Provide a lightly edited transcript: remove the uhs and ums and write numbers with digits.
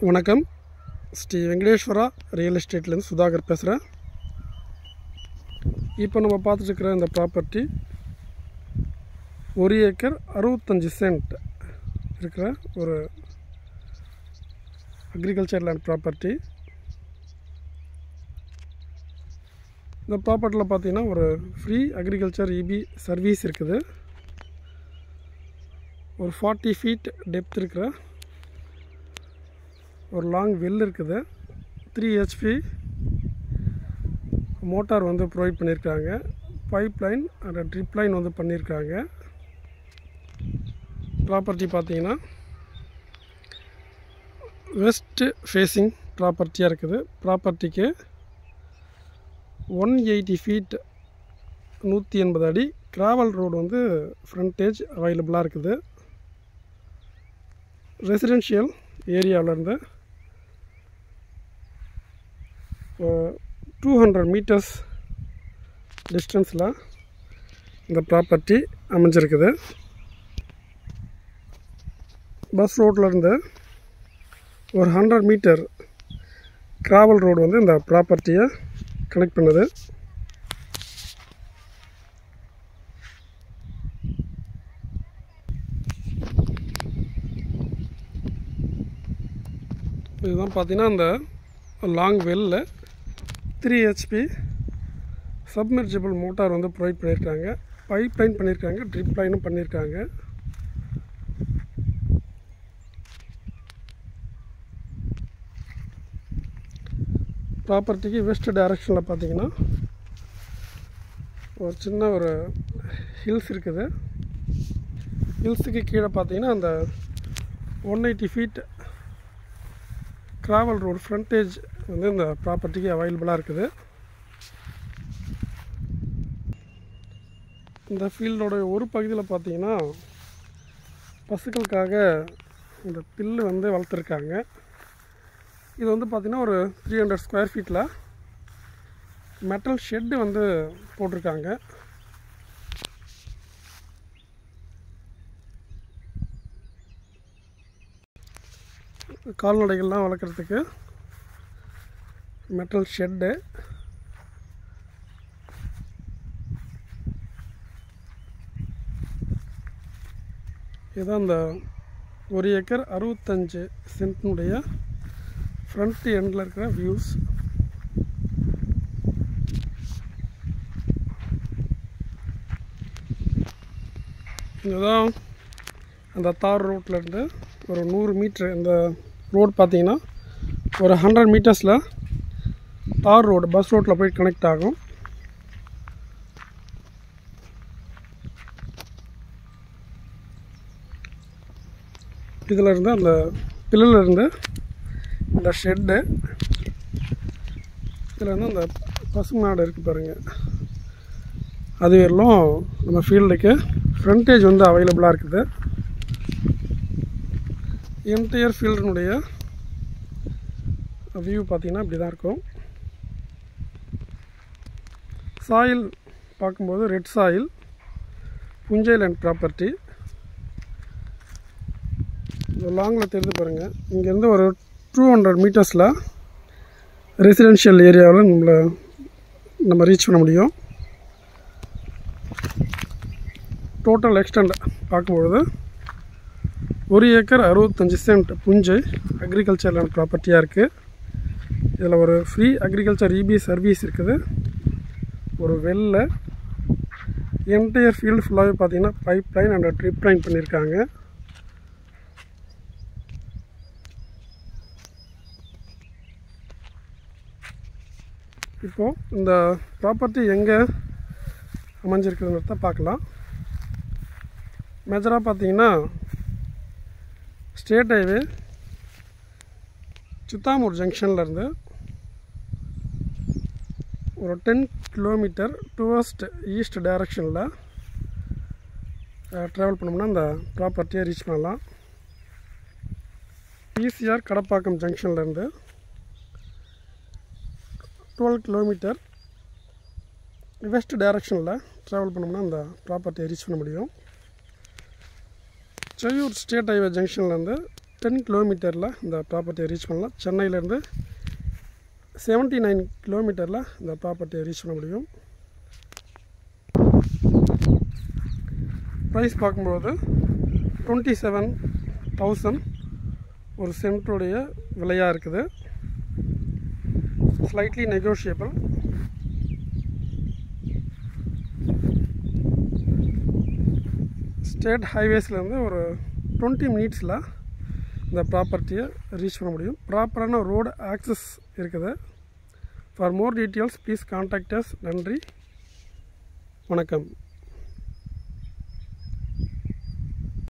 வணக்கம். ஸ்ரீ வெங்கடேஸ்வரா ரியல் எஸ்டேட்லேருந்து சுதாகர் பேசுகிறேன். இப்போ நம்ம பார்த்துட்டுருக்கிற இந்த ப்ராப்பர்ட்டி 1 ஏக்கர் 65 சென்ட் இருக்கிற ஒரு அக்ரிகல்ச்சர் லேண்ட் ப்ராப்பர்ட்டி. இந்த ப்ராப்பர்ட்டியில் பார்த்தீங்கன்னா ஒரு ஃப்ரீ அக்ரிகல்ச்சர் இபி சர்வீஸ் இருக்குது. ஒரு 40 ஃபீட் டெப்த் இருக்கிற ஒரு லாங் வெல் இருக்குது. 3 HP மோட்டார் வந்து ப்ரொவைட் பண்ணியிருக்காங்க. Pipe line and trip line வந்து பண்ணியிருக்காங்க. ப்ராப்பர்ட்டி பார்த்தீங்கன்னா வெஸ்ட் ஃபேஸிங் ப்ராப்பர்ட்டியாக இருக்குது. ப்ராப்பர்ட்டிக்கு 180 ஃபீட் 180 அடி கிராவல் ரோடு வந்து ஃப்ரண்டேஜ் அவைலபிளாக இருக்குது. ரெசிடென்ஷியல் ஏரியாவிலேருந்து 200 மீட்டர்ஸ் டிஸ்டன்ஸில் இந்த ப்ராப்பர்ட்டி அமைஞ்சிருக்குது. பஸ் ரோட்லேருந்து ஒரு 100 மீட்டர் கிராவல் ரோடு வந்து இந்த ப்ராப்பர்ட்டியை கனெக்ட் பண்ணுது. இதுதான் பார்த்தீங்கன்னா இந்த லாங் வெல்ல 3 HP சப்மெர்ஜிபிள் மோட்டார் வந்து ப்ரொவைட் பண்ணியிருக்காங்க. பைப் லைன் பண்ணியிருக்காங்க, ட்ரிப் லைனும் பண்ணியிருக்காங்க. ப்ராப்பர்ட்டிக்கு வெஸ்ட் டைரக்ஷனில் பார்த்தீங்கன்னா ஒரு சின்ன ஒரு ஹில்ஸ் இருக்குது. ஹில்ஸுக்கு கீழே பார்த்தீங்கன்னா அந்த 180 ஃபீட் ட்ராவல் ரோடு ஃப்ரண்டேஜ் வந்து இந்த ப்ராப்பர்ட்டிக்கு அவைலபிளாக இருக்குது. இந்த ஃபீல்டோட ஒரு பகுதியில் பார்த்தீங்கன்னா பசுக்களுக்காக இந்த பில்லு வந்து வளர்த்துருக்காங்க. இது வந்து பார்த்திங்கன்னா ஒரு 300 ஸ்கொயர் ஃபீட்டில் மெட்டல் ஷெட்டு வந்து போட்டிருக்காங்க. கால்நடைகள்லாம் வளர்க்குறதுக்கு மெட்டல் ஷெட்டு. இதுதான் இந்த 1 ஏக்கர் 65 சென்ட்னுடைய ஃப்ரண்ட் எண்டில் இருக்கிற வியூஸ். இதுதான் அந்த தார் ரோட்லேருந்து ஒரு 100 மீட்ரு. இந்த ரோடு பார்த்தீங்கன்னா ஒரு 100 மீட்டர்ஸில் தார் ரோடு பஸ் ரோட்டில் போய் கனெக்ட் ஆகும். இதில் இருந்து அந்த பில்லில் இருந்து இந்த ஷெட்டு, இதில் இருந்து அந்த பசுமாடு இருக்குது பாருங்கள், அது வரலும் நம்ம ஃபீல்டுக்கு ஃப்ரண்டேஜ் வந்து அவைலபிளாக இருக்குது. என்டையர் ஃபீல்டினுடைய வியூ பார்த்திங்கன்னா இப்படி தான் இருக்கும். சாயில் பார்க்கும்போது ரெட் சாயில், புஞ்சை லேண்ட் ப்ராப்பர்ட்டி. இந்த லாங்கில் தெரிந்து பாருங்கள். இங்கேருந்து ஒரு 200 மீட்டர்ஸில் ரெசிடென்ஷியல் ஏரியாவில் நம்ம ரீச் பண்ண முடியும். டோட்டல் எக்ஸ்டெண்ட் பார்க்கும்பொழுது 1 ஏக்கர் 65 சென்ட் புஞ்சை அக்ரிகல்ச்சர் லேண்ட் ப்ராப்பர்ட்டியாக இருக்குது. இதில் ஒரு ஃப்ரீ அக்ரிகல்ச்சர் இபி சர்வீஸ் இருக்குது. ஒரு வெல்ல என்டையர் ஃபீல்டு ஃபுல்லாகவே பார்த்தீங்கன்னா pipe line and trip line பண்ணியிருக்காங்க. இப்போது இந்த ப்ராப்பர்ட்டி எங்கே அமைஞ்சிருக்குதுங்கிறத பார்க்கலாம். மேஜராக பார்த்தீங்கன்னா ஸ்டேட் ஹைவே சித்தாமூர் ஜங்ஷன்லேருந்து ஒரு 10 கிலோமீட்டர் டுவர்ஸ்ட் ஈஸ்ட் டைரக்ஷனில் ட்ராவல் பண்ணோம்னா அந்த ப்ராப்பர்ட்டியை ரீச் பண்ணலாம். PCR கடப்பாக்கம் ஜங்ஷன்லேருந்து 12 கிலோமீட்டர் வெஸ்ட் டைரக்ஷனில் ட்ராவல் பண்ணோம்னா அந்த ப்ராப்பர்ட்டியை ரீச் பண்ண முடியும். செய்யூர் ஸ்டேட் ஹைவே ஜங்ஷன்லேருந்து 10 கிலோமீட்டரில் இந்த ப்ராப்பர்ட்டியை ரீச் பண்ணலாம். சென்னையிலேருந்து 79 கிலோமீட்டரில் இந்த ப்ராப்பர்ட்டியை ரீச் பண்ண முடியும். ப்ரைஸ் பார்க்கும்போது 27,000 ஒரு சென்ட்டுடைய விலையாக இருக்குது. Slightly negotiable. ஸ்டேட் ஹைவேஸ்லேருந்து ஒரு 20 மினிட்ஸில் இந்த ப்ராப்பர்ட்டியை ரீச் பண்ண முடியும். ப்ராப்பரான ரோடு ஆக்சஸ் இருக்குது. For more details please contact as. நன்றி, வணக்கம்.